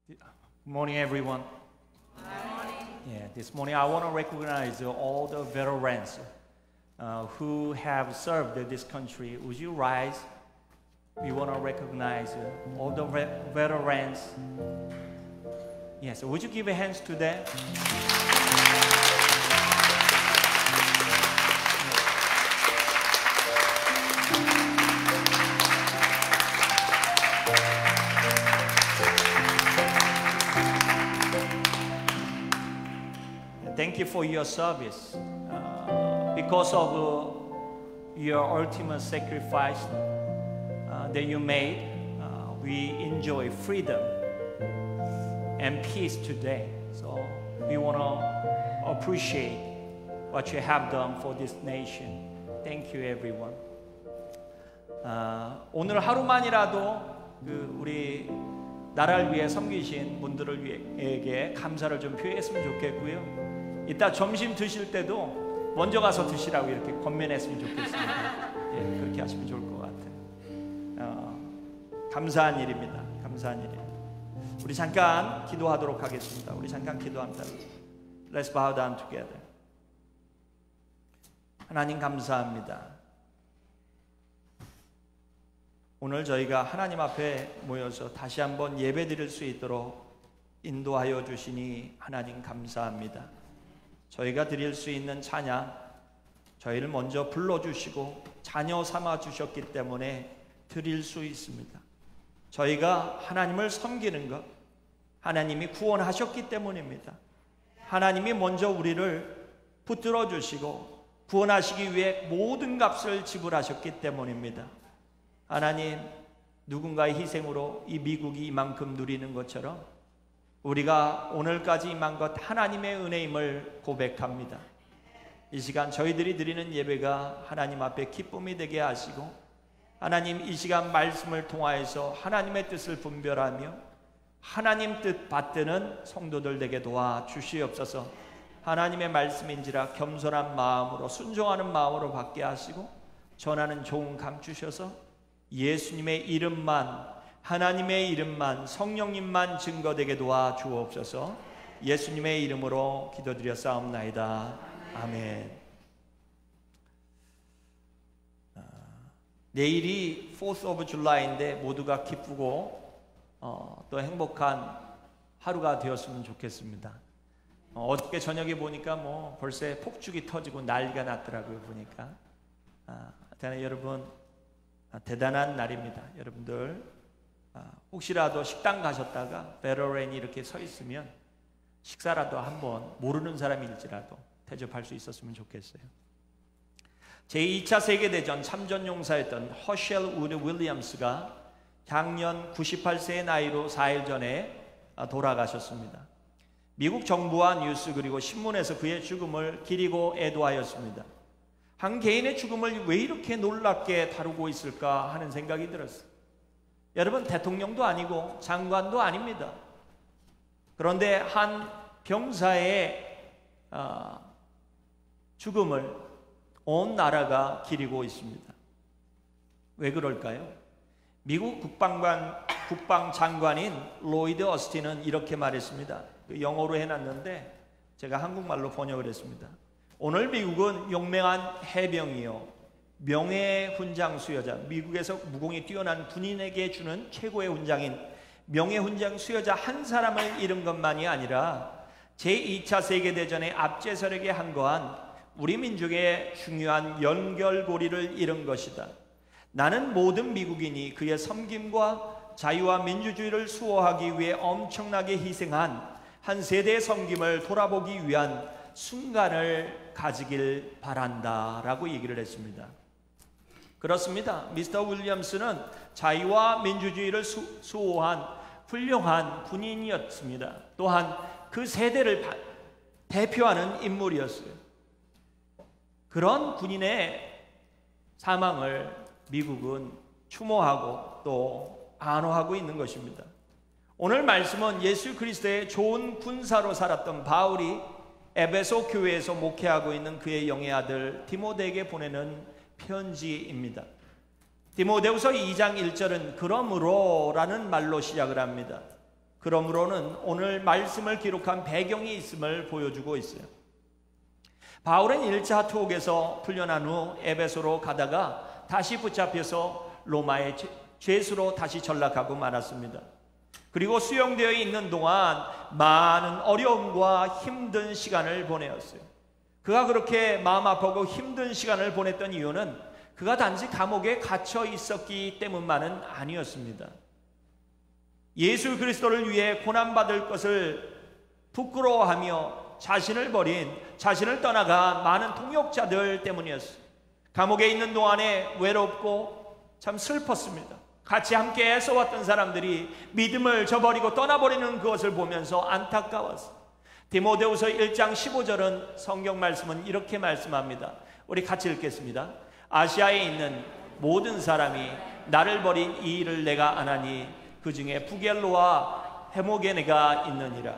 Good morning, everyone. Yeah, this morning I want to recognize all the veterans who have served this country. Would you rise? We want to recognize all the veterans. Yes, would you give a hands to them? Thank you for your service. Because of your ultimate sacrifice that you made, we enjoy freedom and peace today. So we want to appreciate what you have done for this nation. Thank you, everyone. 오늘 하루만이라도 우리 나라를 위해 섬기신 분들에게 감사를 좀 표했으면 좋겠고요. 이따 점심 드실 때도 먼저 가서 드시라고 이렇게 권면했으면 좋겠습니다. 예, 그렇게 하시면 좋을 것 같아요. 감사한 일입니다. 감사한 일이에요. 우리 잠깐 기도하도록 하겠습니다. 우리 잠깐 기도합니다. Let's bow down together. 하나님 감사합니다. 오늘 저희가 하나님 앞에 모여서 다시 한번 예배 드릴 수 있도록 인도하여 주시니 하나님 감사합니다. 저희가 드릴 수 있는 찬양, 저희를 먼저 불러주시고 자녀 삼아 주셨기 때문에 드릴 수 있습니다. 저희가 하나님을 섬기는 것, 하나님이 구원하셨기 때문입니다. 하나님이 먼저 우리를 붙들어 주시고 구원하시기 위해 모든 값을 지불하셨기 때문입니다. 하나님, 누군가의 희생으로 이 미국이 이만큼 누리는 것처럼 우리가 오늘까지 임한 것 하나님의 은혜임을 고백합니다. 이 시간 저희들이 드리는 예배가 하나님 앞에 기쁨이 되게 하시고, 하나님 이 시간 말씀을 통하여서 하나님의 뜻을 분별하며 하나님 뜻 받드는 성도들 되게 도와주시옵소서. 하나님의 말씀인지라 겸손한 마음으로 순종하는 마음으로 받게 하시고 전하는 좋은 감 주셔서 예수님의 이름만, 하나님의 이름만, 성령님만 증거되게 도와주옵소서. 예수님의 이름으로 기도드려 싸움나이다. 아멘. 내일이 4th of July인데 모두가 기쁘고 또 행복한 하루가 되었으면 좋겠습니다. 어저께 저녁에 보니까 뭐 벌써 폭죽이 터지고 난리가 났더라고요. 보니까 여러분 대단한 날입니다. 여러분들 혹시라도 식당 가셨다가 베러렌이 이렇게 서 있으면 식사라도 한번 모르는 사람일지라도 대접할 수 있었으면 좋겠어요. 제2차 세계대전 참전용사였던 허셸 우드 윌리엄스가 향년 98세의 나이로 4일 전에 돌아가셨습니다. 미국 정부와 뉴스 그리고 신문에서 그의 죽음을 기리고 애도하였습니다. 한 개인의 죽음을 왜 이렇게 놀랍게 다루고 있을까 하는 생각이 들었어요. 여러분, 대통령도 아니고 장관도 아닙니다. 그런데 한 병사의 죽음을 온 나라가 기리고 있습니다. 왜 그럴까요? 미국 국방장관인 로이드 어스틴은 이렇게 말했습니다. 영어로 해놨는데 제가 한국말로 번역을 했습니다. 오늘 미국은 용맹한 해병이요, 명예훈장 수여자, 미국에서 무공이 뛰어난 군인에게 주는 최고의 훈장인 명예훈장 수여자 한 사람을 잃은 것만이 아니라 제2차 세계대전의 앞제설에게 항거한 우리 민족의 중요한 연결고리를 잃은 것이다. 나는 모든 미국인이 그의 섬김과 자유와 민주주의를 수호하기 위해 엄청나게 희생한 한 세대의 섬김을 돌아보기 위한 순간을 가지길 바란다 라고 얘기를 했습니다. 그렇습니다. 미스터 윌리엄스는 자유와 민주주의를 수호한 훌륭한 군인이었습니다. 또한 그 세대를 대표하는 인물이었어요. 그런 군인의 사망을 미국은 추모하고 또 안호하고 있는 것입니다. 오늘 말씀은 예수 그리스도의 좋은 군사로 살았던 바울이 에베소 교회에서 목회하고 있는 그의 영의 아들 디모데에게 보내는 편지입니다. 디모데후서 2장 1절은 그러므로 라는 말로 시작을 합니다. 그러므로는 오늘 말씀을 기록한 배경이 있음을 보여주고 있어요. 바울은 1차 투옥에서 풀려난 후 에베소로 가다가 다시 붙잡혀서 로마의 죄수로 다시 전락하고 말았습니다. 그리고 수용되어 있는 동안 많은 어려움과 힘든 시간을 보내었어요. 그가 그렇게 마음 아프고 힘든 시간을 보냈던 이유는 그가 단지 감옥에 갇혀 있었기 때문만은 아니었습니다. 예수 그리스도를 위해 고난받을 것을 부끄러워하며 자신을 버린, 자신을 떠나간 많은 통역자들 때문이었어요. 감옥에 있는 동안에 외롭고 참 슬펐습니다. 같이 함께 애써왔던 사람들이 믿음을 저버리고 떠나버리는 그것을 보면서 안타까웠어요. 디모데후서 1장 15절은 성경 말씀은 이렇게 말씀합니다. 우리 같이 읽겠습니다. 아시아에 있는 모든 사람이 나를 버린 이 일을 내가 아나니 그 중에 부겔로와 헤모게네가 있느니라.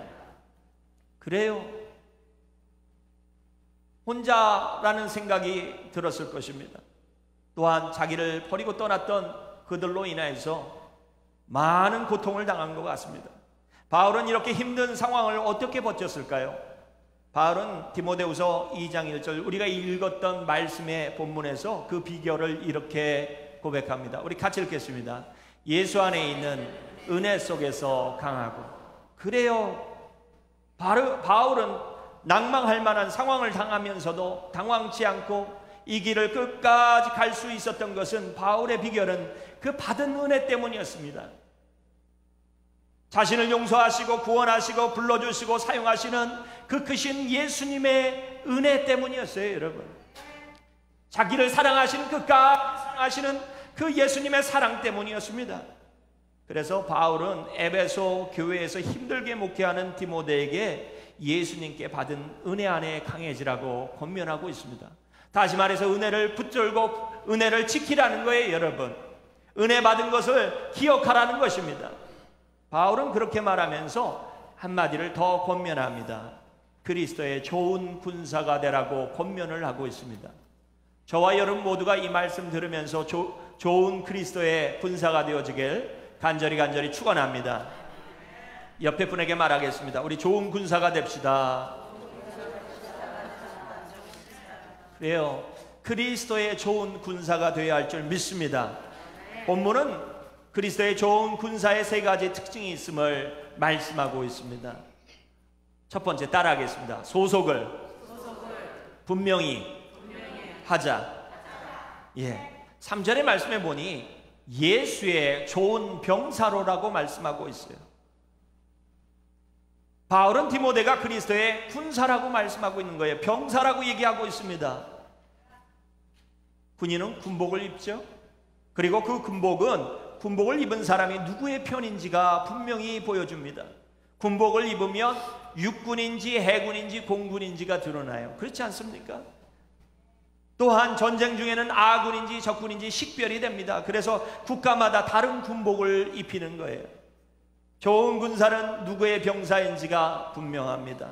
그래요. 혼자라는 생각이 들었을 것입니다. 또한 자기를 버리고 떠났던 그들로 인해서 많은 고통을 당한 것 같습니다. 바울은 이렇게 힘든 상황을 어떻게 버텼을까요? 바울은 디모데후서 2장 1절 우리가 읽었던 말씀의 본문에서 그 비결을 이렇게 고백합니다. 우리 같이 읽겠습니다. 예수 안에 있는 은혜 속에서 강하고. 그래요. 바울은 낭망할 만한 상황을 당하면서도 당황치 않고 이 길을 끝까지 갈 수 있었던 것은 바울의 비결은 그 받은 은혜 때문이었습니다. 자신을 용서하시고 구원하시고 불러주시고 사용하시는 그 크신 예수님의 은혜 때문이었어요, 여러분. 자기를 사랑하시는 끝까지 사랑하시는 그 예수님의 사랑 때문이었습니다. 그래서 바울은 에베소 교회에서 힘들게 목회하는 디모데에게 예수님께 받은 은혜 안에 강해지라고 권면하고 있습니다. 다시 말해서 은혜를 붙들고 은혜를 지키라는 거예요, 여러분. 은혜 받은 것을 기억하라는 것입니다. 바울은 그렇게 말하면서 한마디를 더 권면합니다. 그리스도의 좋은 군사가 되라고 권면을 하고 있습니다. 저와 여러분 모두가 이 말씀 들으면서 좋은 그리스도의 군사가 되어지길 간절히 축원합니다. 옆에 분에게 말하겠습니다. 우리 좋은 군사가 됩시다. 그래요. 그리스도의 좋은 군사가 되어야 할 줄 믿습니다. 본문은 그리스도의 좋은 군사의 세 가지 특징이 있음을 말씀하고 있습니다. 첫 번째 따라하겠습니다. 소속을 분명히 하자. 예, 3절의 말씀에 보니 예수의 좋은 병사로라고 말씀하고 있어요. 바울은 디모데가 그리스도의 군사라고 말씀하고 있는 거예요. 병사라고 얘기하고 있습니다. 군인은 군복을 입죠. 그리고 그 군복을 입은 사람이 누구의 편인지가 분명히 보여줍니다. 군복을 입으면 육군인지 해군인지 공군인지가 드러나요. 그렇지 않습니까? 또한 전쟁 중에는 아군인지 적군인지 식별이 됩니다. 그래서 국가마다 다른 군복을 입히는 거예요. 좋은 군사는 누구의 병사인지가 분명합니다.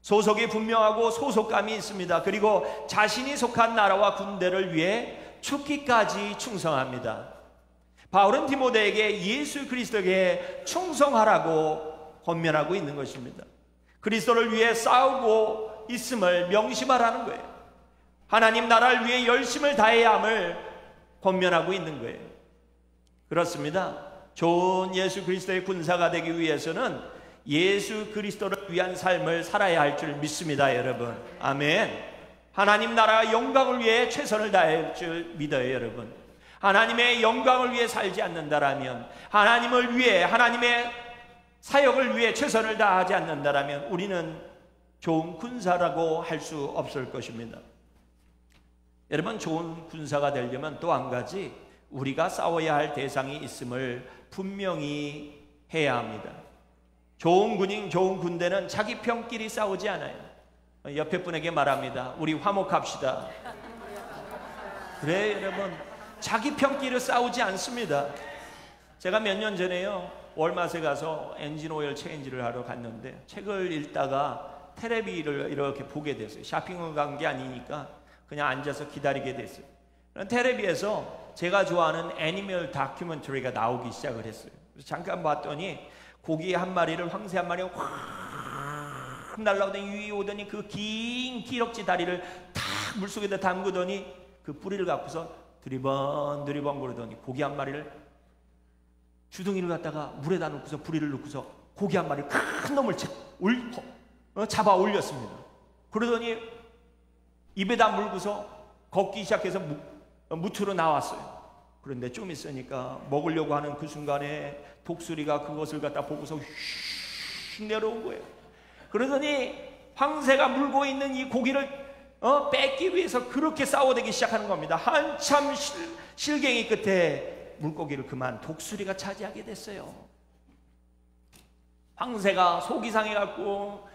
소속이 분명하고 소속감이 있습니다. 그리고 자신이 속한 나라와 군대를 위해 죽기까지 충성합니다. 바울은 디모데에게 예수 그리스도에게 충성하라고 권면하고 있는 것입니다. 그리스도를 위해 싸우고 있음을 명심하라는 거예요. 하나님 나라를 위해 열심을 다해야 함을 권면하고 있는 거예요. 그렇습니다. 좋은 예수 그리스도의 군사가 되기 위해서는 예수 그리스도를 위한 삶을 살아야 할 줄 믿습니다, 여러분. 아멘. 하나님 나라 영광을 위해 최선을 다할 줄 믿어요, 여러분. 하나님의 영광을 위해 살지 않는다라면, 하나님을 위해, 하나님의 사역을 위해 최선을 다하지 않는다라면 우리는 좋은 군사라고 할 수 없을 것입니다. 여러분, 좋은 군사가 되려면 또 한 가지 우리가 싸워야 할 대상이 있음을 분명히 해야 합니다. 좋은 군인, 좋은 군대는 자기 편끼리 싸우지 않아요. 옆에 분에게 말합니다. 우리 화목합시다. 그래, 여러분, 자기 편끼리 싸우지 않습니다. 제가 몇 년 전에요, 월마트에 가서 엔진오일 체인지를 하러 갔는데 책을 읽다가 테레비를 이렇게 보게 됐어요. 쇼핑을 간 게 아니니까 그냥 앉아서 기다리게 됐어요. 테레비에서 제가 좋아하는 애니멀 다큐멘터리가 나오기 시작을 했어요. 그래서 잠깐 봤더니 고기 한 마리를, 황새 한 마리가 확 날라오더니 위에 오더니 그 긴 기럭지 다리를 탁 물속에다 담그더니 그 뿌리를 갖고서 드리번 그러더니 고기 한 마리를 주둥이를 갖다가 물에다 넣고서 뿌리를 넣고서 고기 한 마리를 큰 놈을 잡아 올렸습니다. 그러더니 입에다 물고서 걷기 시작해서 무트로 나왔어요. 그런데 좀 있으니까 먹으려고 하는 그 순간에 독수리가 그것을 갖다 보고서 휙 내려온 거예요. 그러더니 황새가 물고 있는 이 고기를 뺏기 위해서 그렇게 싸워대기 시작하는 겁니다. 한참 실갱이 끝에 물고기를 그만 독수리가 차지하게 됐어요. 황새가 속이 상해갖고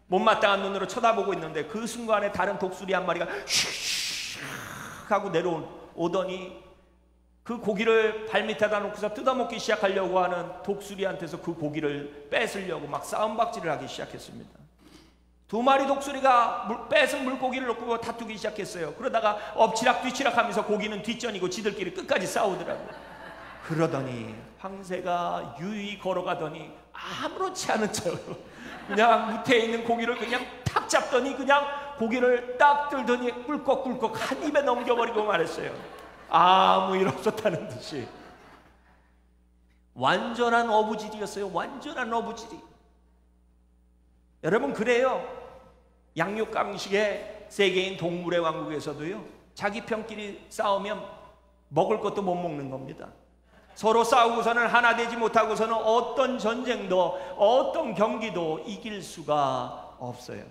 못마땅한 눈으로 쳐다보고 있는데 그 순간에 다른 독수리 한 마리가 슉 하고 내려오더니 그 고기를 발밑에다 놓고서 뜯어먹기 시작하려고 하는 독수리한테서 그 고기를 뺏으려고 막 싸움박질을 하기 시작했습니다. 두 마리 독수리가 뺏은 물고기를 놓고 다투기 시작했어요. 그러다가 엎치락 뒤치락 하면서 고기는 뒷전이고 지들끼리 끝까지 싸우더라고요. 그러더니 황새가 유유히 걸어가더니 아무렇지 않은 척 그냥 무태에 있는 고기를 그냥 탁 잡더니 그냥 고기를 딱 들더니 꿀꺽꿀꺽 한 입에 넘겨버리고 말했어요. 아무 일 없었다는 듯이. 완전한 어부질이었어요. 완전한 어부질이. 여러분, 그래요. 양육강식의 세계인 동물의 왕국에서도요, 자기 편끼리 싸우면 먹을 것도 못 먹는 겁니다. 서로 싸우고서는 하나 되지 못하고서는 어떤 전쟁도 어떤 경기도 이길 수가 없어요.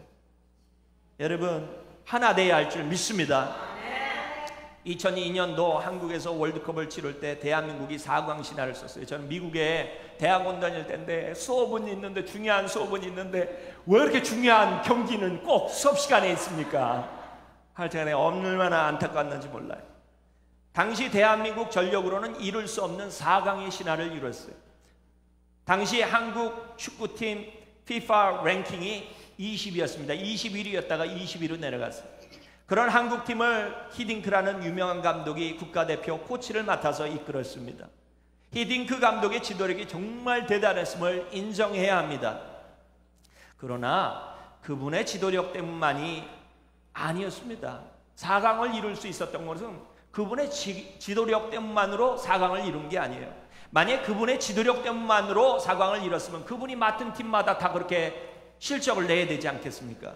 여러분, 하나 돼야 할 줄 믿습니다. 2002년도 한국에서 월드컵을 치를 때 대한민국이 4강 신화를 썼어요. 저는 미국에 대학원 다닐 때인데 수업은 있는데, 중요한 수업은 있는데 왜 이렇게 중요한 경기는 꼭 수업 시간에 있습니까? 하여튼 얼마나 안타까웠는지 몰라요. 당시 대한민국 전력으로는 이룰 수 없는 4강의 신화를 이뤘어요. 당시 한국 축구팀 FIFA 랭킹이 20위였습니다. 21위였다가 20위로 내려갔어요. 그런 한국팀을 히딩크라는 유명한 감독이 국가대표 코치를 맡아서 이끌었습니다. 히딩크 감독의 지도력이 정말 대단했음을 인정해야 합니다. 그러나 그분의 지도력 때문만이 아니었습니다. 4강을 이룰 수 있었던 것은 그분의 지도력 때문만으로 4강을 이룬 게 아니에요. 만약 그분의 지도력 때문만으로 4강을 이뤘으면 그분이 맡은 팀마다 다 그렇게 실적을 내야 되지 않겠습니까?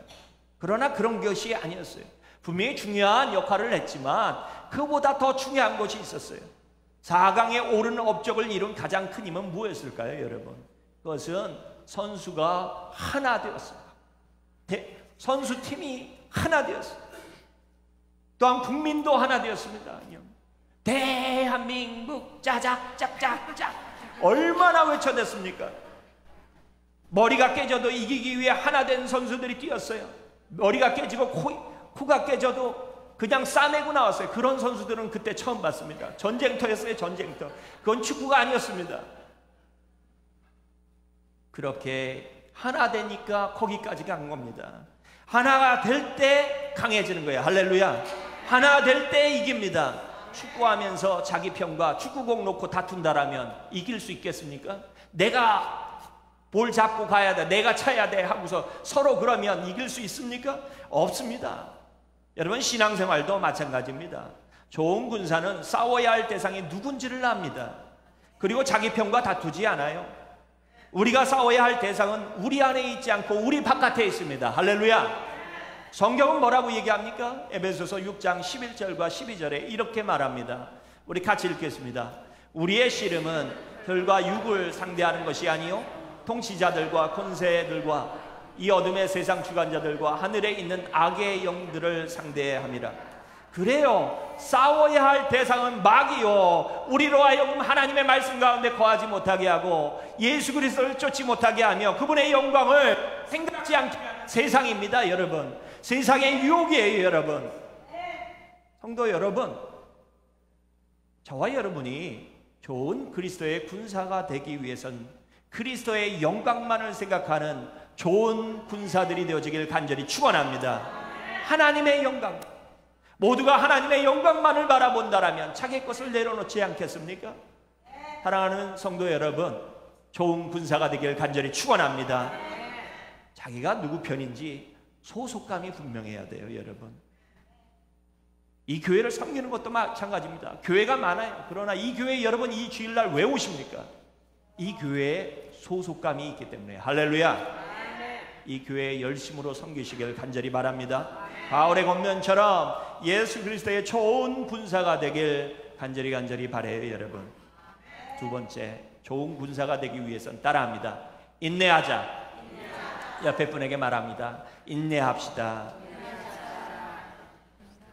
그러나 그런 것이 아니었어요. 분명히 중요한 역할을 했지만 그보다 더 중요한 것이 있었어요. 4강에 오르는 업적을 이룬 가장 큰 힘은 무엇일까요, 여러분? 그것은 선수가 하나 되었어요. 선수팀이 하나 되었어요. 또한 국민도 하나 되었습니다. 대한민국 짜작짝짝짝 얼마나 외쳐댔습니까? 머리가 깨져도 이기기 위해 하나 된 선수들이 뛰었어요. 머리가 깨지고 코가 깨져도 그냥 싸매고 나왔어요. 그런 선수들은 그때 처음 봤습니다. 전쟁터였어요. 전쟁터. 그건 축구가 아니었습니다. 그렇게 하나 되니까 거기까지 간 겁니다. 하나가 될 때 강해지는 거예요. 할렐루야. 하나 될 때 이깁니다. 축구하면서 자기 편과 축구공 놓고 다툰다라면 이길 수 있겠습니까? 내가 볼 잡고 가야 돼, 내가 차야 돼 하고서 서로 그러면 이길 수 있습니까? 없습니다. 여러분, 신앙생활도 마찬가지입니다. 좋은 군사는 싸워야 할 대상이 누군지를 압니다. 그리고 자기 편과 다투지 않아요. 우리가 싸워야 할 대상은 우리 안에 있지 않고 우리 바깥에 있습니다. 할렐루야. 성경은 뭐라고 얘기합니까? 에베소서 6장 11절과 12절에 이렇게 말합니다. 우리 같이 읽겠습니다. 우리의 씨름은 혈과 육을 상대하는 것이 아니요 통치자들과 권세들과 이 어둠의 세상 주관자들과 하늘에 있는 악의 영들을 상대함이라. 그래요. 싸워야 할 대상은 마귀요, 우리로 하여금 하나님의 말씀 가운데 거하지 못하게 하고 예수 그리스도를 쫓지 못하게 하며 그분의 영광을 생각지 않게 하는 세상입니다. 여러분, 세상의 유혹이에요. 여러분, 성도 여러분, 저와 여러분이 좋은 그리스도의 군사가 되기 위해선 그리스도의 영광만을 생각하는 좋은 군사들이 되어지길 간절히 축원합니다. 하나님의 영광, 모두가 하나님의 영광만을 바라본다라면 자기 것을 내려놓지 않겠습니까? 사랑하는 성도 여러분, 좋은 군사가 되길 간절히 축원합니다. 자기가 누구 편인지 소속감이 분명해야 돼요, 여러분. 이 교회를 섬기는 것도 마찬가지입니다. 교회가 많아요. 그러나 이 교회 여러분 이 주일날 왜 오십니까? 이 교회에 소속감이 있기 때문에. 할렐루야. 이 교회에 열심으로 섬기시길 간절히 바랍니다. 바울의 권면처럼 예수 그리스도의 좋은 군사가 되길 간절히 바라요, 여러분. 두 번째, 좋은 군사가 되기 위해서는 따라합니다. 인내하자. 옆에 분에게 말합니다. 인내합시다.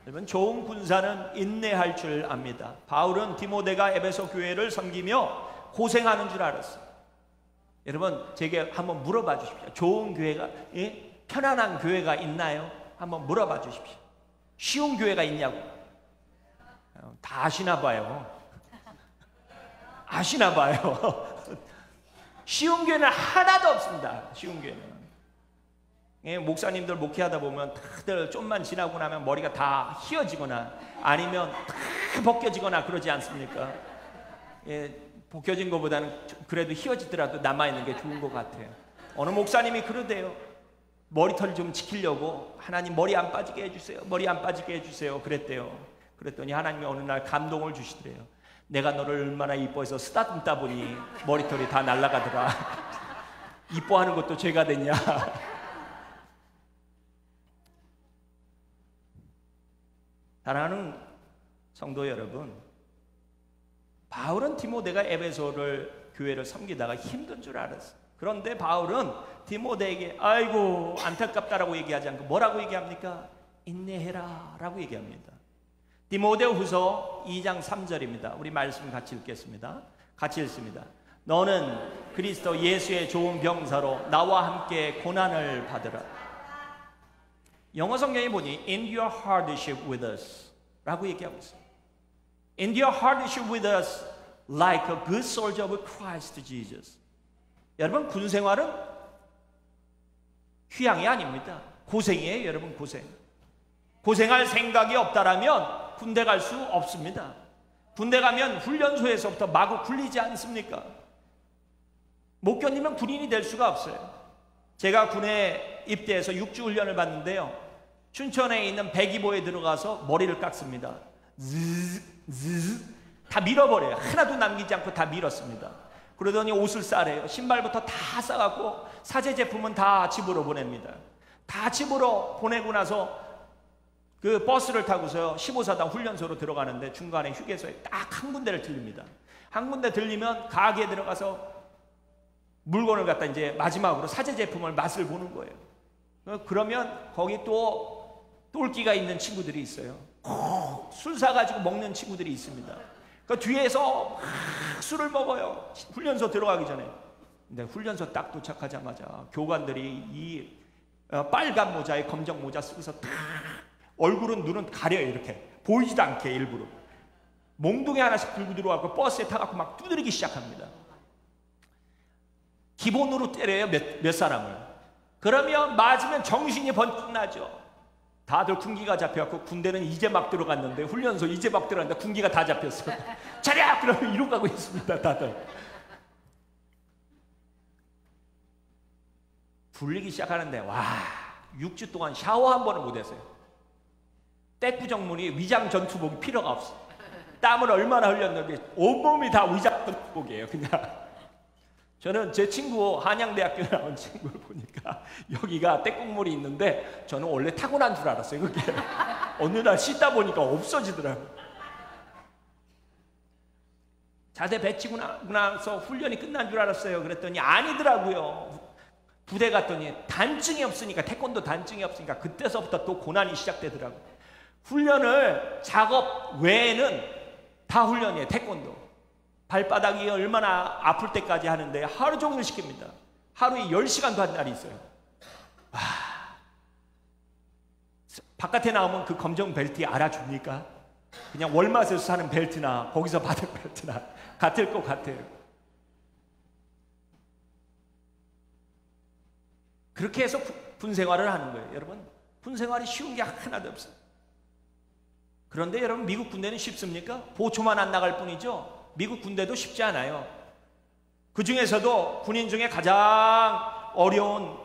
여러분, 좋은 군사는 인내할 줄 압니다. 바울은 디모데가 에베소 교회를 섬기며 고생하는 줄 알았어요. 여러분, 제게 한번 물어봐 주십시오. 좋은 교회가, 편안한 교회가 있나요? 한번 물어봐 주십시오. 쉬운 교회가 있냐고. 다 아시나 봐요. 아시나 봐요. 쉬운 교회는 하나도 없습니다. 쉬운 교회는. 목사님들 목회하다 보면 다들 좀만 지나고 나면 머리가 다 휘어지거나 아니면 다 벗겨지거나 그러지 않습니까? 벗겨진 것보다는 그래도 휘어지더라도 남아있는 게 좋은 것 같아요. 어느 목사님이 그러대요. 머리털 좀 지키려고 하나님 머리 안 빠지게 해주세요. 머리 안 빠지게 해주세요. 그랬대요. 그랬더니 하나님이 어느 날 감동을 주시더래요. 내가 너를 얼마나 이뻐해서 쓰다듬다 보니 머리털이 다 날아가더라. 이뻐하는 것도 죄가 되냐. 사랑하는 성도 여러분, 바울은 디모데가 에베소를 교회를 섬기다가 힘든 줄 알았어요. 그런데 바울은 디모데에게 아이고 안타깝다라고 얘기하지 않고 뭐라고 얘기합니까? 인내해라 라고 얘기합니다. 디모데후서 2장 3절입니다. 우리 말씀 같이 읽겠습니다. 같이 읽습니다. 너는 그리스도 예수의 좋은 병사로 나와 함께 고난을 받으라. 영어 성경에 보니 In your hardship with us 라고 얘기하고 있어요. In your hardship with us like a good soldier of Christ Jesus. 여러분, 군생활은 휴양이 아닙니다. 고생이에요, 여러분. 고생할 생각이 없다라면 군대 갈 수 없습니다. 군대 가면 훈련소에서부터 마구 굴리지 않습니까? 못 견디면 군인이 될 수가 없어요. 제가 군에 입대해서 6주 훈련을 받는데요, 춘천에 있는 백이보에 들어가서 머리를 깎습니다. 다 밀어버려요. 하나도 남기지 않고 다 밀었습니다. 그러더니 옷을 싸래요. 신발부터 다 싸갖고 사제 제품은 다 집으로 보냅니다. 다 집으로 보내고 나서 그 버스를 타고서 15사단 훈련소로 들어가는데 중간에 휴게소에 딱 한 군데를 들립니다. 한 군데 들리면 가게에 들어가서 물건을 갖다 이제 마지막으로 사제 제품을 맛을 보는 거예요. 그러면 거기 또 똘끼가 있는 친구들이 있어요. 술 사가지고 먹는 친구들이 있습니다. 그 뒤에서 막 술을 먹어요. 훈련소 들어가기 전에. 근데 훈련소 딱 도착하자마자 교관들이 이 빨간 모자에 검정 모자 쓰고서 딱 얼굴은 눈은 가려요. 이렇게 보이지도 않게 일부러 몽둥이 하나씩 들고 들어와서 버스에 타갖고 막 두드리기 시작합니다. 기본으로 때려요. 몇 사람을. 그러면 맞으면 정신이 번쩍 나죠. 다들 군기가 잡혀갖고 군대는 이제 막 들어갔는데 훈련소 이제 막 들어갔는데 군기가 다 잡혔어요. 차렷! 그러면 이러고 가고 있습니다. 다들 불리기 시작하는데 와 6주 동안 샤워 한 번을 못했어요. 떼꾸정문이 위장 전투복이 필요가 없어. 땀을 얼마나 흘렸는데 온몸이 다 위장 전투복이에요. 그냥 저는 제 친구 한양대학교 나온 친구를 보니까 여기가 떼국물이 있는데 저는 원래 타고난 줄 알았어요. 그게 어느 날 씻다 보니까 없어지더라고요. 자대 배치고 나서 훈련이 끝난 줄 알았어요. 그랬더니 아니더라고요. 부대 갔더니 단증이 없으니까, 태권도 단증이 없으니까 그때서부터 또 고난이 시작되더라고요. 훈련을 작업 외에는 다 훈련이에요. 태권도 발바닥이 얼마나 아플 때까지 하는데 하루 종일 시킵니다. 하루에 10시간도 한 날이 있어요. 와, 바깥에 나오면 그 검정 벨트 알아줍니까? 그냥 월마트에서 사는 벨트나 거기서 받은 벨트나 같을 것 같아요. 그렇게 해서 군생활을 하는 거예요. 여러분, 군생활이 쉬운 게 하나도 없어요. 그런데 여러분, 미국 군대는 쉽습니까? 보초만 안 나갈 뿐이죠. 미국 군대도 쉽지 않아요. 그 중에서도 군인 중에 가장 어려운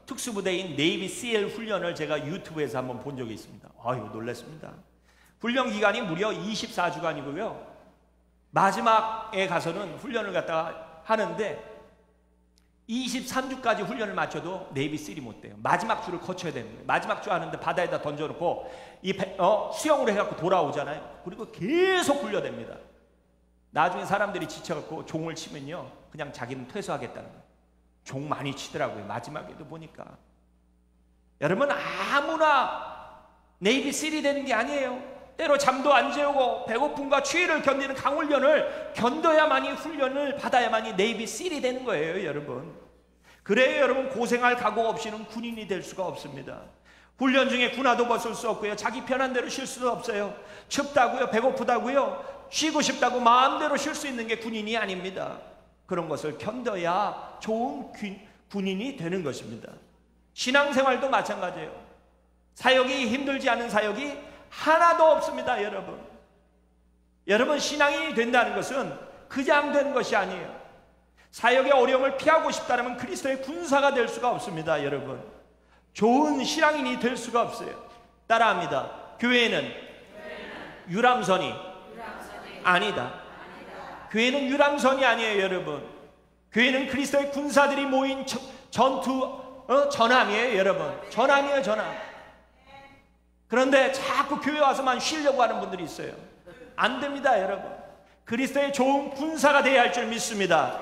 특수부대인 네이비 SEAL 훈련을 제가 유튜브에서 한번 본 적이 있습니다. 아유, 놀랐습니다. 훈련 기간이 무려 24주간이고요. 마지막에 가서는 훈련을 갖다가 하는데 23주까지 훈련을 마쳐도 네이비 SEAL이 못 돼요. 마지막 주를 거쳐야 되는 거예요. 마지막 주 하는데 바다에다 던져놓고 수영으로 해갖고 돌아오잖아요. 그리고 계속 훈련됩니다. 나중에 사람들이 지쳐갖고 종을 치면요, 그냥 자기는 퇴소하겠다는 거예요. 종 많이 치더라고요. 마지막에도 보니까. 여러분, 아무나 네이비 SEAL이 되는 게 아니에요. 때로 잠도 안 재우고 배고픔과 추위를 견디는 강훈련을 견뎌야만이, 훈련을 받아야만이 네이비 SEAL이 되는 거예요, 여러분. 그래요, 여러분. 고생할 각오 없이는 군인이 될 수가 없습니다. 훈련 중에 군화도 벗을 수 없고요, 자기 편한 대로 쉴 수도 없어요. 춥다고요, 배고프다고요, 쉬고 싶다고 마음대로 쉴 수 있는 게 군인이 아닙니다. 그런 것을 견뎌야 좋은 군인이 되는 것입니다. 신앙생활도 마찬가지예요. 사역이 힘들지 않은 사역이 하나도 없습니다, 여러분. 여러분, 신앙인이 된다는 것은 그냥 된 것이 아니에요. 사역의 어려움을 피하고 싶다면 그리스도의 군사가 될 수가 없습니다, 여러분. 좋은 신앙인이 될 수가 없어요. 따라합니다. 교회는 유람선이 아니다. 교회는 유람선이 아니에요, 여러분. 교회는 그리스도의 군사들이 모인 전투 전함이에요, 여러분. 전함이에요, 전함. 그런데 자꾸 교회 와서만 쉬려고 하는 분들이 있어요. 안 됩니다, 여러분. 그리스도의 좋은 군사가 되어야 할 줄 믿습니다.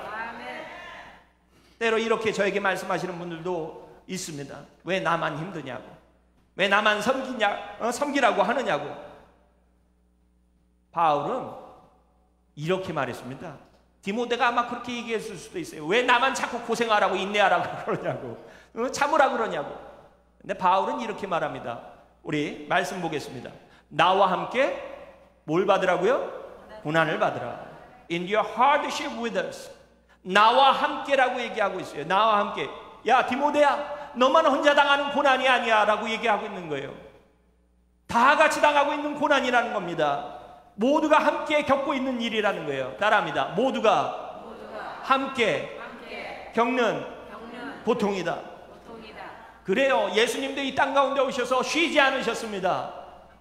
때로 이렇게 저에게 말씀하시는 분들도 있습니다. 왜 나만 힘드냐고, 왜 나만 섬기라고 하느냐고. 바울은 이렇게 말했습니다. 디모데가 아마 그렇게 얘기했을 수도 있어요. 왜 나만 자꾸 고생하라고, 인내하라고 그러냐고, 참으라고 그러냐고. 근데 바울은 이렇게 말합니다. 우리 말씀 보겠습니다. 나와 함께 뭘 받으라고요? 고난을 받으라. In your hardship with us. 나와 함께라고 얘기하고 있어요. 나와 함께. 야, 디모데야, 너만 혼자 당하는 고난이 아니야 라고 얘기하고 있는 거예요. 다 같이 당하고 있는 고난이라는 겁니다. 모두가 함께 겪고 있는 일이라는 거예요. 따라합니다. 모두가 함께 겪는 고통이다. 그래요. 예수님도 이 땅 가운데 오셔서 쉬지 않으셨습니다.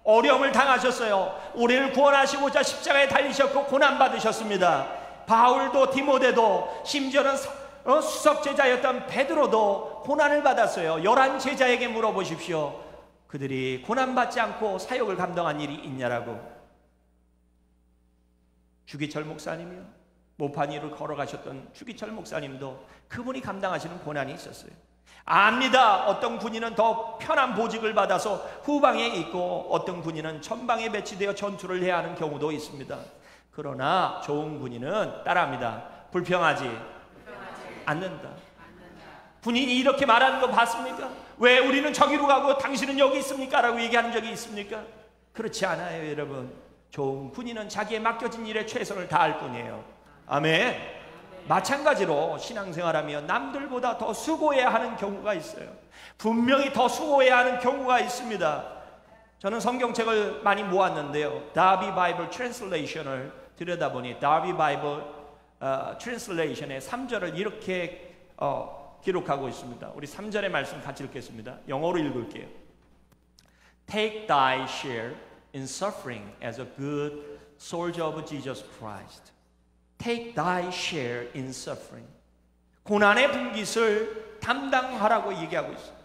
어려움을 당하셨어요. 우리를 구원하시고자 십자가에 달리셨고 고난받으셨습니다. 바울도 디모데도, 심지어는 수석 제자였던 베드로도 고난을 받았어요. 11 제자에게 물어보십시오. 그들이 고난받지 않고 사역을 감당한 일이 있냐라고. 주기철 목사님이요, 모판 위를 걸어가셨던 주기철 목사님도 그분이 감당하시는 고난이 있었어요. 압니다. 어떤 군인은 더 편한 보직을 받아서 후방에 있고 어떤 군인은 전방에 배치되어 전투를 해야 하는 경우도 있습니다. 그러나 좋은 군인은, 따라합니다, 불평하지 않는다. 군인이 이렇게 말하는 거 봤습니까? 왜 우리는 저기로 가고 당신은 여기 있습니까? 라고 얘기하는 적이 있습니까? 그렇지 않아요, 여러분. 좋은 군인은 자기의 맡겨진 일에 최선을 다할 뿐이에요. 아멘. 마찬가지로 신앙생활하면 남들보다 더 수고해야 하는 경우가 있어요. 분명히 더 수고해야 하는 경우가 있습니다. 저는 성경책을 많이 모았는데요, 다비 바이블 트랜슬레이션을 들여다보니 다비 바이블 트랜슬레이션의 3절을 이렇게 기록하고 있습니다. 우리 3절의 말씀 같이 읽겠습니다. 영어로 읽을게요. Take thy share in suffering as a good soldier of Jesus Christ. Take thy share in suffering. 고난의 분깃을 담당하라고 얘기하고 있어요.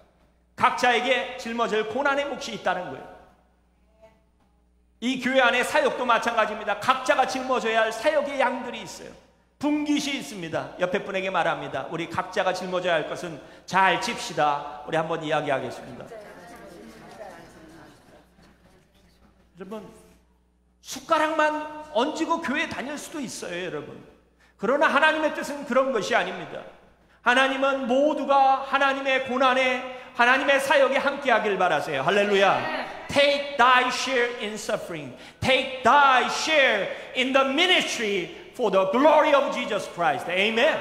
각자에게 짊어질 고난의 몫이 있다는 거예요. 이 교회 안에 사역도 마찬가지입니다. 각자가 짊어져야 할 사역의 양들이 있어요. 분깃이 있습니다. 옆에 분에게 말합니다. 우리 각자가 짊어져야 할 것은 잘 짚시다. 우리 한번 이야기하겠습니다. 여러분, 숟가락만 얹고 교회 다닐 수도 있어요, 여러분. 그러나 하나님의 뜻은 그런 것이 아닙니다. 하나님은 모두가 하나님의 고난에, 하나님의 사역에 함께하길 바라세요. 할렐루야. Take thy share in suffering. Take thy share in the ministry for the glory of Jesus Christ. Amen.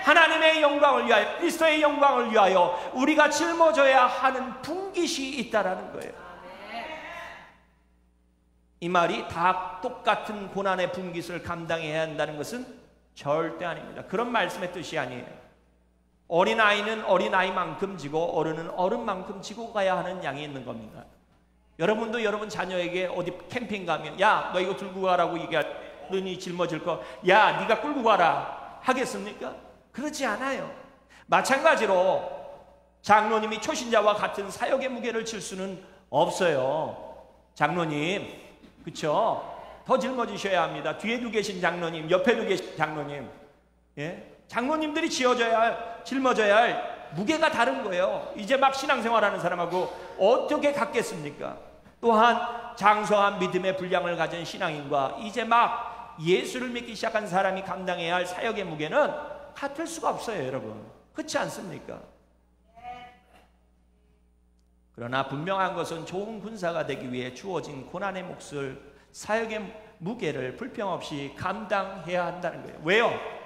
하나님의 영광을 위하여, 그리스도의 영광을 위하여 우리가 짊어져야 하는 분깃이 있다라는 거예요. 이 말이 다 똑같은 고난의 분깃을 감당해야 한다는 것은 절대 아닙니다. 그런 말씀의 뜻이 아니에요. 어린아이는 어린아이만큼 지고 어른은 어른만큼 지고 가야 하는 양이 있는 겁니다. 여러분도 여러분 자녀에게 어디 캠핑 가면 야, 너 이거 들고 가라고 어른이 짊어질 거 야, 네가 끌고 가라 하겠습니까? 그렇지 않아요. 마찬가지로 장로님이 초신자와 같은 사역의 무게를 질 수는 없어요. 장로님, 그렇죠? 더 짊어지셔야 합니다. 뒤에도 계신 장로님, 옆에도 계신 장로님, 예? 장로님들이 짊어져야 할 무게가 다른 거예요. 이제 막 신앙생활하는 사람하고 어떻게 같겠습니까? 또한 장성한 믿음의 분량을 가진 신앙인과 이제 막 예수를 믿기 시작한 사람이 감당해야 할 사역의 무게는 같을 수가 없어요, 여러분. 그렇지 않습니까? 그러나 분명한 것은 좋은 군사가 되기 위해 주어진 고난의 몫을, 사역의 무게를 불평 없이 감당해야 한다는 거예요. 왜요?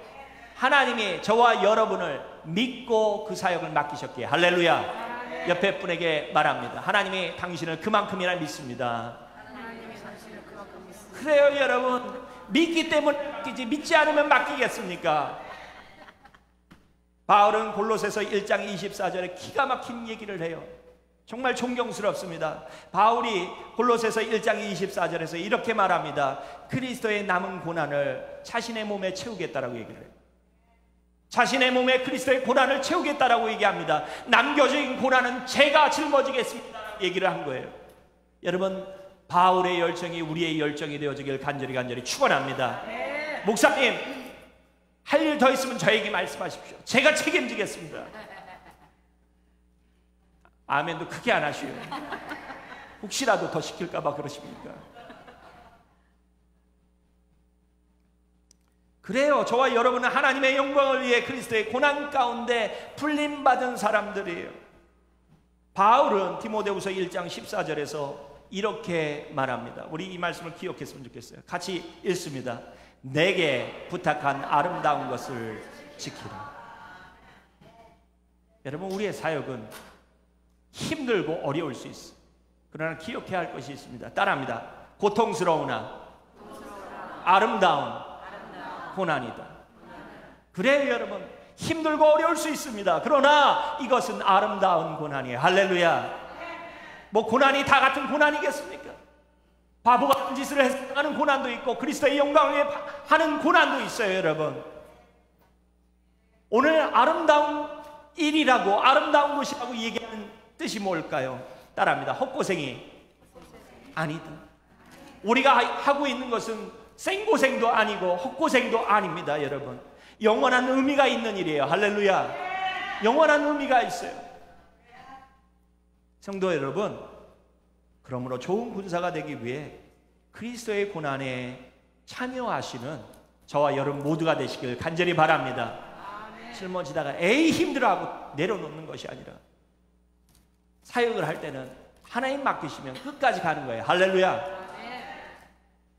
하나님이 저와 여러분을 믿고 그 사역을 맡기셨기에. 할렐루야. 옆에 분에게 말합니다. 하나님이 당신을 그만큼이나 믿습니다. 그래요, 여러분. 믿기 때문에 맡기지, 믿지 않으면 맡기겠습니까? 바울은 골로새서 1장 24절에 기가 막힌 얘기를 해요. 정말 존경스럽습니다. 바울이 골로새서 1장 24절에서 이렇게 말합니다. 그리스도의 남은 고난을 자신의 몸에 채우겠다라고 얘기를 해요. 자신의 몸에 그리스도의 고난을 채우겠다라고 얘기합니다. 남겨진 고난은 제가 짊어지겠습니다 얘기를 한 거예요. 여러분, 바울의 열정이 우리의 열정이 되어지길 간절히 축원합니다. 목사님, 할 일 더 있으면 저에게 말씀하십시오. 제가 책임지겠습니다. 아멘도 크게 안 하시오. 혹시라도 더 시킬까 봐 그러십니까? 그래요. 저와 여러분은 하나님의 영광을 위해 그리스도의 고난 가운데 불림받은 사람들이에요. 바울은 디모데후서 1장 14절에서 이렇게 말합니다. 우리 이 말씀을 기억했으면 좋겠어요. 같이 읽습니다. 내게 부탁한 아름다운 것을 지키라. 여러분, 우리의 사역은 힘들고 어려울 수 있어요. 그러나 기억해야 할 것이 있습니다. 따라합니다. 고통스러우나 아름다운 고난이다. 그래요, 여러분. 힘들고 어려울 수 있습니다. 그러나 이것은 아름다운 고난이에요. 할렐루야. 뭐 고난이 다 같은 고난이겠습니까? 바보 같은 짓을 해서 하는 고난도 있고 그리스도의 영광을 위해 하는 고난도 있어요, 여러분. 오늘 아름다운 일이라고, 아름다운 것이라고 얘기하는 뜻이 뭘까요? 따라합니다. 헛고생이 아니다. 우리가 하고 있는 것은 생고생도 아니고 헛고생도 아닙니다, 여러분. 영원한 의미가 있는 일이에요. 할렐루야. 영원한 의미가 있어요. 성도 여러분, 그러므로 좋은 군사가 되기 위해 그리스도의 고난에 참여하시는 저와 여러분 모두가 되시길 간절히 바랍니다. 짊어지다가 에이 힘들어하고 내려놓는 것이 아니라 사역을 할 때는 하나님 맡기시면 끝까지 가는 거예요. 할렐루야.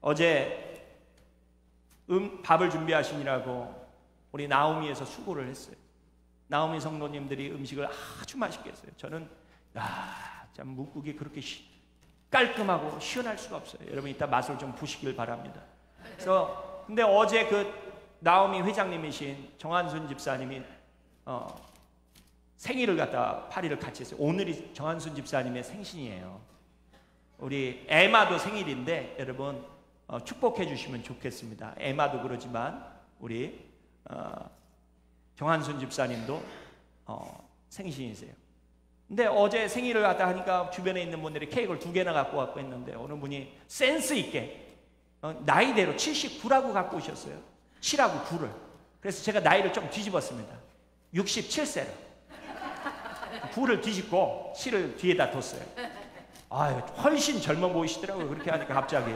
어제 밥을 준비하시느라고 우리 나오미에서 수고를 했어요. 나오미 성도님들이 음식을 아주 맛있게 했어요. 저는 참 묵국이 그렇게 깔끔하고 시원할 수가 없어요. 여러분 이따 맛을 좀 보시길 바랍니다. 그래서 근데 어제 그 나오미 회장님이신 정한순 집사님이 생일을 갖다 파리를 같이 했어요. 오늘이 정한순 집사님의 생신이에요. 우리 에마도 생일인데 여러분 축복해 주시면 좋겠습니다. 에마도 그러지만 우리 정한순 집사님도 생신이세요. 근데 어제 생일을 갖다 하니까 주변에 있는 분들이 케이크를 2개나 갖고 왔고 했는데 어느 분이 센스 있게 나이대로 79라고 갖고 오셨어요. 7하고 9를. 그래서 제가 나이를 좀 뒤집었습니다. 67세로 9를 뒤집고 7을 뒤에다 뒀어요. 아유, 훨씬 젊어 보이시더라고요. 그렇게 하니까 갑자기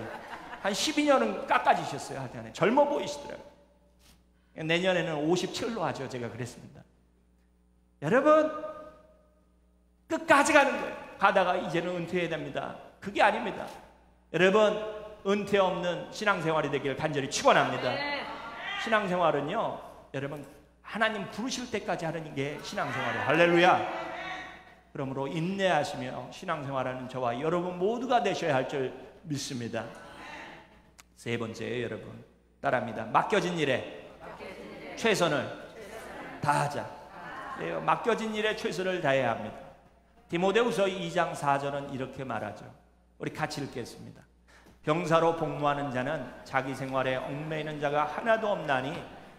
한 12년은 깎아지셨어요. 하여튼 젊어 보이시더라고요. 내년에는 57로 하죠. 제가 그랬습니다. 여러분 끝까지 가는 거예요. 가다가 이제는 은퇴해야 됩니다. 그게 아닙니다. 여러분 은퇴 없는 신앙생활이 되기를 간절히 축원합니다. 신앙생활은요, 여러분 하나님 부르실 때까지 하는 게 신앙생활이에요. 할렐루야. 그러므로 인내하시며 신앙생활하는 저와 여러분 모두가 되셔야 할 줄 믿습니다. 세 번째예요, 여러분. 따라합니다. 맡겨진 일에 최선을 다하자. 맡겨진 일에 최선을 다해야 합니다. 디모데후서 2장 4절은 이렇게 말하죠. 우리 같이 읽겠습니다. 병사로 복무하는 자는 자기 생활에 얽매이는 자가 하나도 없나니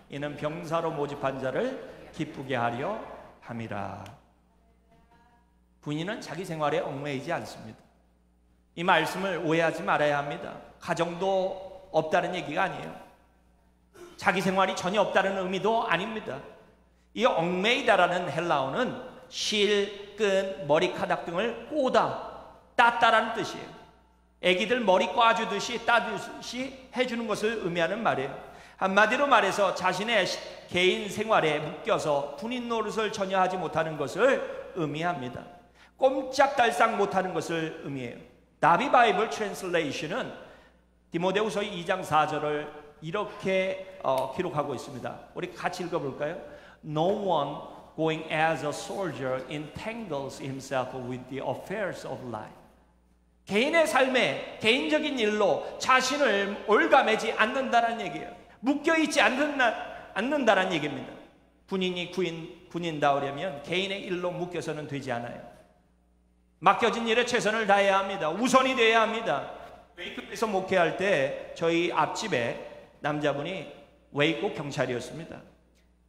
이는 병사로 모집한 자를 기쁘게 하려 함이라. 군인은 자기 생활에 얽매이지 않습니다. 이 말씀을 오해하지 말아야 합니다. 가정도 없다는 얘기가 아니에요. 자기 생활이 전혀 없다는 의미도 아닙니다. 이 얽매이다라는 헬라어는 실, 끈, 머리카락 등을 꼬다, 땄다라는 뜻이에요. 애기들 머리 꽈주듯이 따듯이 해주는 것을 의미하는 말이에요. 한마디로 말해서 자신의 개인 생활에 묶여서 군인 노릇을 전혀 하지 못하는 것을 의미합니다. 꼼짝달싹 못하는 것을 의미해요. 나비 바이블 트랜슬레이션은 디모데후서 2장 4절을 이렇게 기록하고 있습니다. 우리 같이 읽어볼까요? No one going as a soldier entangles himself with the affairs of life. 개인의 삶에 개인적인 일로 자신을 올가매지 않는다는 얘기예요. 묶여있지 않는다는 얘기입니다. 군인이 군인다우려면 개인의 일로 묶여서는 되지 않아요. 맡겨진 일에 최선을 다해야 합니다. 우선이 되어야 합니다. 웨이크에서 목회할 때 저희 앞집에 남자분이 웨이크 경찰이었습니다.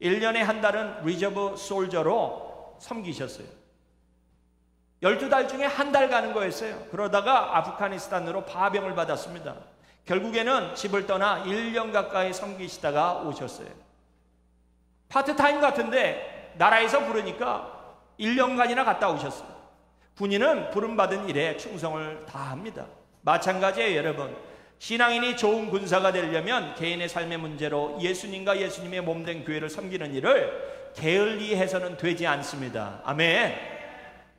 1년에 한 달은 리저브 솔저로 섬기셨어요. 12달 중에 한 달 가는 거였어요. 그러다가 아프가니스탄으로 파병을 받았습니다. 결국에는 집을 떠나 1년 가까이 섬기시다가 오셨어요. 파트타임 같은데 나라에서 부르니까 1년간이나 갔다 오셨어요. 군인은 부름받은 일에 충성을 다합니다. 마찬가지예요, 여러분. 신앙인이 좋은 군사가 되려면 개인의 삶의 문제로 예수님과 예수님의 몸된 교회를 섬기는 일을 게을리해서는 되지 않습니다. 아멘.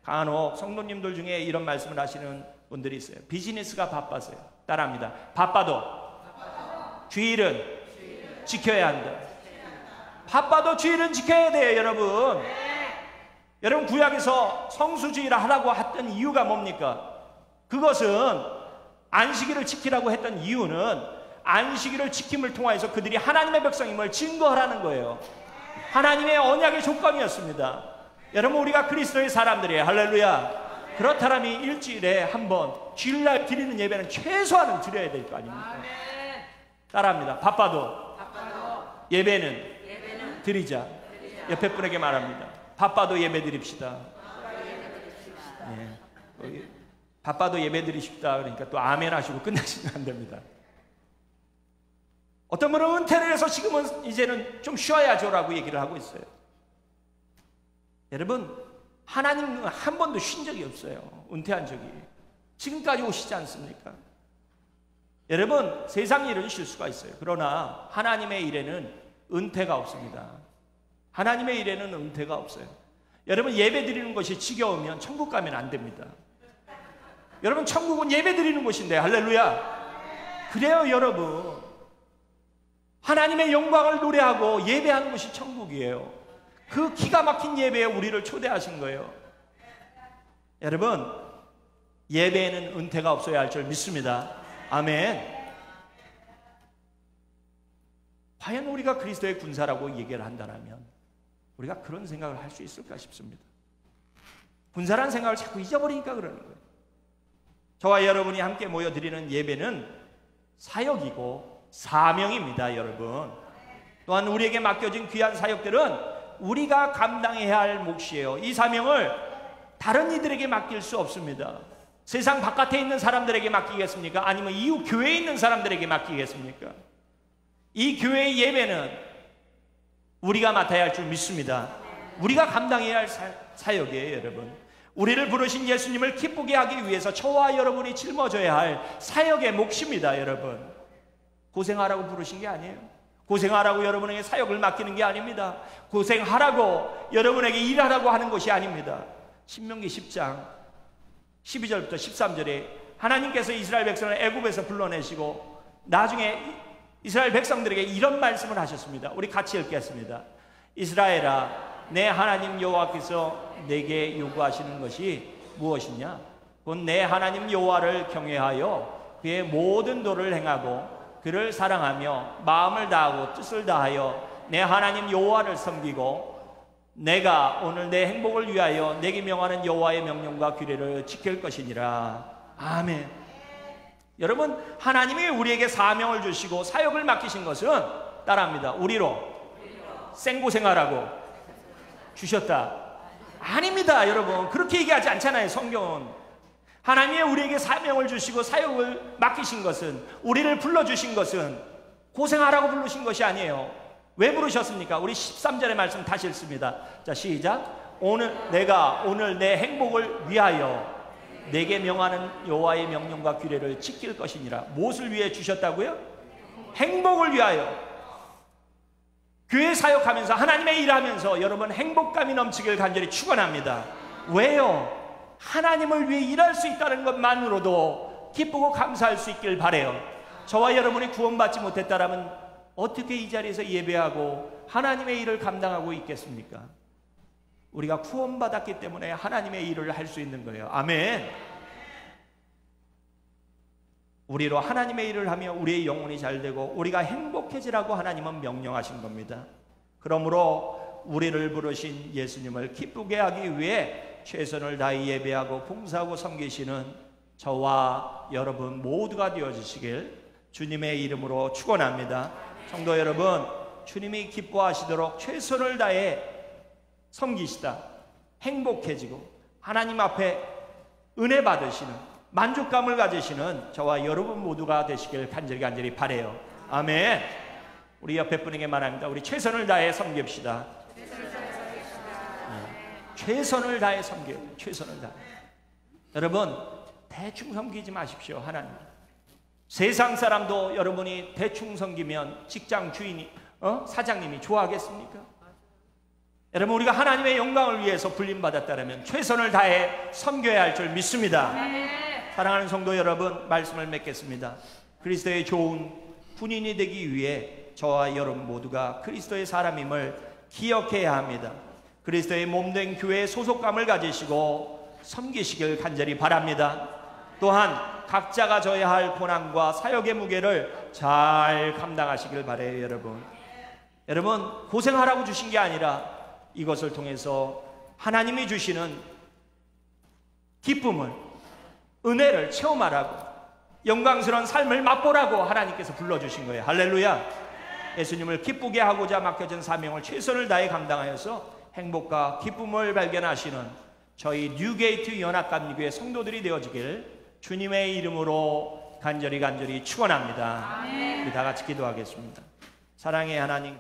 간혹 성도님들 중에 이런 말씀을 하시는 분들이 있어요. 비즈니스가 바빠서요. 따라합니다. 바빠도 주일은 지켜야 한다. 바빠도 주일은 지켜야 돼요, 여러분. 여러분, 구약에서 성수주의를 하라고 했던 이유가 뭡니까? 그것은 안식일을 지키라고 했던 이유는 안식일을 지킴을 통하여서 그들이 하나님의 백성임을 증거하라는 거예요. 하나님의 언약의 조건이었습니다. 여러분, 우리가 그리스도의 사람들이에요. 할렐루야. 그렇다면 일주일에 한 번 주일날 드리는 예배는 최소한은 드려야 될 거 아닙니까? 따라합니다. 바빠도 예배는 드리자. 옆에 분에게 말합니다. 바빠도 예배 드립시다. 네. 바빠도 예배 드리십시다. 그러니까 또 아멘 하시고 끝나시면 안 됩니다. 어떤 분은 은퇴를 해서 지금은 이제는 좀 쉬어야죠라고 얘기를 하고 있어요. 여러분, 하나님은 한 번도 쉰 적이 없어요. 은퇴한 적이. 지금까지 오시지 않습니까? 여러분, 세상 일은 쉴 수가 있어요. 그러나 하나님의 일에는 은퇴가 없습니다. 하나님의 일에는 은퇴가 없어요. 여러분, 예배 드리는 것이 지겨우면 천국 가면 안 됩니다. 여러분, 천국은 예배 드리는 곳인데, 할렐루야. 그래요, 여러분. 하나님의 영광을 노래하고 예배하는 것이 천국이에요. 그 기가 막힌 예배에 우리를 초대하신 거예요. 여러분, 예배에는 은퇴가 없어야 할 줄 믿습니다. 아멘. 과연 우리가 그리스도의 군사라고 얘기를 한다면 우리가 그런 생각을 할 수 있을까 싶습니다. 군사라는 생각을 자꾸 잊어버리니까 그러는 거예요. 저와 여러분이 함께 모여드리는 예배는 사역이고 사명입니다, 여러분. 또한 우리에게 맡겨진 귀한 사역들은 우리가 감당해야 할 몫이에요. 이 사명을 다른 이들에게 맡길 수 없습니다. 세상 바깥에 있는 사람들에게 맡기겠습니까? 아니면 이웃 교회에 있는 사람들에게 맡기겠습니까? 이 교회의 예배는 우리가 맡아야 할 줄 믿습니다. 우리가 감당해야 할 사역이에요, 여러분. 우리를 부르신 예수님을 기쁘게 하기 위해서 저와 여러분이 짊어져야 할 사역의 몫입니다, 여러분. 고생하라고 부르신 게 아니에요. 고생하라고 여러분에게 사역을 맡기는 게 아닙니다. 고생하라고 여러분에게 일하라고 하는 것이 아닙니다. 신명기 10장 12절부터 13절에 하나님께서 이스라엘 백성을 애굽에서 불러내시고 나중에 이스라엘 백성들에게 이런 말씀을 하셨습니다. 우리 같이 읽겠습니다. 이스라엘아, 내 하나님 여호와께서 내게 요구하시는 것이 무엇이냐? 곧 내 하나님 여호와를 경외하여 그의 모든 도를 행하고 그를 사랑하며 마음을 다하고 뜻을 다하여 내 하나님 여호와를 섬기고 내가 오늘 내 행복을 위하여 내게 명하는 여호와의 명령과 규례를 지킬 것이니라. 아멘. 여러분, 하나님이 우리에게 사명을 주시고 사역을 맡기신 것은 따라합니다. 우리로 생고생하라고 주셨다. 아닙니다. 여러분, 그렇게 얘기하지 않잖아요. 성경은. 하나님이 우리에게 사명을 주시고 사역을 맡기신 것은, 우리를 불러주신 것은 고생하라고 부르신 것이 아니에요. 왜 부르셨습니까? 우리 13절의 말씀 다시 읽습니다. 자, 시작. 내가 오늘 내 행복을 위하여 내게 명하는 여호와의 명령과 규례를 지킬 것이니라. 무엇을 위해 주셨다고요? 행복을 위하여. 교회 사역하면서, 하나님의 일하면서 여러분 행복감이 넘치길 간절히 축원합니다. 왜요? 하나님을 위해 일할 수 있다는 것만으로도 기쁘고 감사할 수 있길 바라요. 저와 여러분이 구원받지 못했다라면 어떻게 이 자리에서 예배하고 하나님의 일을 감당하고 있겠습니까? 우리가 구원받았기 때문에 하나님의 일을 할 수 있는 거예요. 아멘. 우리로 하나님의 일을 하며 우리의 영혼이 잘되고 우리가 행복해지라고 하나님은 명령하신 겁니다. 그러므로 우리를 부르신 예수님을 기쁘게 하기 위해 최선을 다해 예배하고 봉사하고 섬기시는 저와 여러분 모두가 되어주시길 주님의 이름으로 축원합니다. 성도 여러분, 주님이 기뻐하시도록 최선을 다해 섬기시다 행복해지고 하나님 앞에 은혜 받으시는, 만족감을 가지시는 저와 여러분 모두가 되시길 간절히 바라요. 아멘. 우리 옆에 분에게 말합니다. 우리 최선을 다해 섬깁시다. 최선을 다해 섬겨요. 최선을 다해. 여러분, 대충 섬기지 마십시오. 하나님. 세상 사람도 여러분이 대충 섬기면 직장 주인이, 사장님이 좋아하겠습니까? 여러분, 우리가 하나님의 영광을 위해서 불림받았다면 최선을 다해 섬겨야 할 줄 믿습니다. 사랑하는 성도 여러분, 말씀을 맺겠습니다. 그리스도의 좋은 군인이 되기 위해 저와 여러분 모두가 그리스도의 사람임을 기억해야 합니다. 그리스도의 몸된 교회의 소속감을 가지시고 섬기시길 간절히 바랍니다. 또한 각자가 져야 할 고난과 사역의 무게를 잘 감당하시길 바라요. 여러분 고생하라고 주신 게 아니라 이것을 통해서 하나님이 주시는 기쁨을, 은혜를 체험하라고, 영광스러운 삶을 맛보라고 하나님께서 불러주신 거예요. 할렐루야. 예수님을 기쁘게 하고자 맡겨진 사명을 최선을 다해 감당하여서 행복과 기쁨을 발견하시는 저희 뉴게이트 연합감리교회 성도들이 되어지길 주님의 이름으로 간절히 축원합니다. 우리 다 같이 기도하겠습니다. 사랑의 하나님,